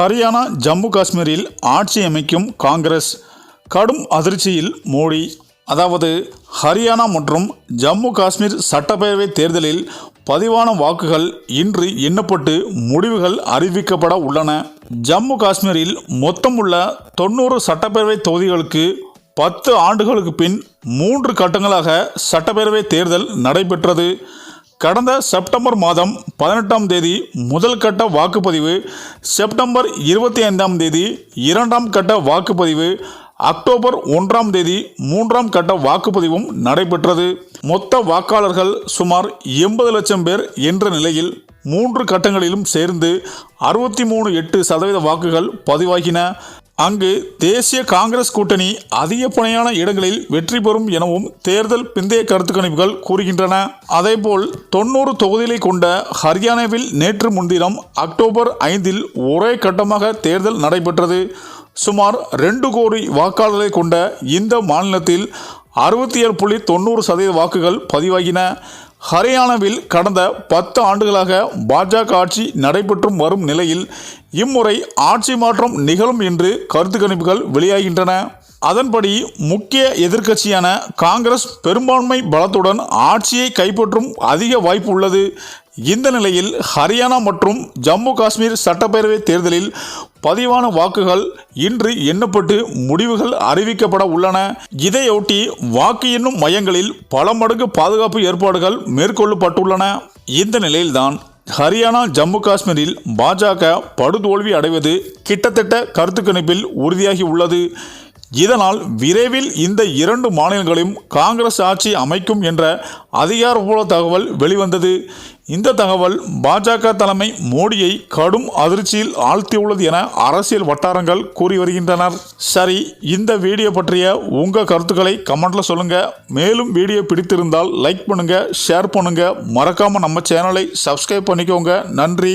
ஹரியானா ஜம்மு காஷ்மீரில் ஆட்சி அமைக்கும் காங்கிரஸ் கடும் அதிர்ச்சியில் மோடி. அதாவது ஹரியானா மற்றும் ஜம்மு காஷ்மீர் சட்டப்பேரவை தேர்தலில் பதிவான வாக்குகள் இன்று எண்ணப்பட்டு முடிவுகள் அறிவிக்கப்பட உள்ளன. ஜம்மு காஷ்மீரில் மொத்தம் உள்ள 90 சட்டப்பேரவை தொகுதிகளுக்கு 10 ஆண்டுகளுக்கு பின் 3 கட்டங்களாக சட்டப்பேரவை தேர்தல் நடைபெற்றது. கடந்த செப்டம்பர் மாதம் 18ஆம் தேதி முதல் கட்ட வாக்குப்பதிவு, செப்டம்பர் 25ஆம் தேதி 2ஆம் கட்ட வாக்குப்பதிவு, அக்டோபர் 1ஆம் தேதி 3ஆம் கட்ட வாக்குப்பதிவும் நடைபெற்றது. மொத்த வாக்காளர்கள் சுமார் 80 லட்சம் பேர் என்ற நிலையில் 3 கட்டங்களிலும் சேர்ந்து 63.8% வாக்குகள் பதிவாகின. அங்கு தேசிய காங்கிரஸ் கூட்டணி அதிகப்படியான இடங்களில் வெற்றி பெறும் எனவும் தேர்தல் பிந்தைய கருத்து கணிப்புகள் கூறுகின்றன. அதேபோல் 90 தொகுதிகளை கொண்ட ஹரியானாவில் நேற்று முன்தினம் அக்டோபர் 5இல் ஒரே கட்டமாக தேர்தல் நடைபெற்றது. சுமார் 2 கோடி வாக்காளர்களை கொண்ட இந்த மாநிலத்தில் 67.90% வாக்குகள் பதிவாகின. ஹரியானாவில் கடந்த 10 ஆண்டுகளாக பாஜக ஆட்சி நடைபெற்றும் வரும் நிலையில் இம்முறை ஆட்சி மாற்றம் நிகழும் என்று கருத்து கணிப்புகள் வெளியாகின்றன. அதன்படி முக்கிய எதிர்க்கட்சியான காங்கிரஸ் பெரும்பான்மை பலத்துடன் ஆட்சியை கைப்பற்றும் அதிக வாய்ப்பு உள்ளது. இந்த நிலையில் ஹரியானா மற்றும் ஜம்மு காஷ்மீர் சட்டப்பேரவை தேர்தலில் பதிவான வாக்குகள் இன்று எண்ணப்பட்டு முடிவுகள் அறிவிக்கப்பட உள்ளன. இதையொட்டி வாக்கு எண்ணும் மையங்களில் பல மடங்கு பாதுகாப்பு ஏற்பாடுகள் மேற்கொள்ளப்பட்டுள்ளன. இந்த நிலையில்தான் ஹரியானா ஜம்மு காஷ்மீரில் பாஜக படுதோல்வி அடைவது கிட்டத்தட்ட கருத்து கணிப்பில் உறுதியாகி உள்ளது. இதனால் விரைவில் இந்த 2 மாநிலங்களையும் காங்கிரஸ் ஆட்சி அமைக்கும் என்ற அதிகாரப்பூர்வ தகவல் வெளிவந்தது. இந்த தகவல் பாஜக தலைமை மோடியை கடும் அதிர்ச்சியில் ஆழ்த்தியுள்ளது என அரசியல் வட்டாரங்கள் கூறி வருகின்றனர். சரி, இந்த வீடியோ பற்றிய உங்கள் கருத்துக்களை கமெண்ட்ல சொல்லுங்க. மேலும் வீடியோ பிடித்திருந்தால் லைக் பண்ணுங்க, ஷேர் பண்ணுங்க, மறக்காம நம்ம சேனலை சப்ஸ்கிரைப் பண்ணிக்கோங்க. நன்றி.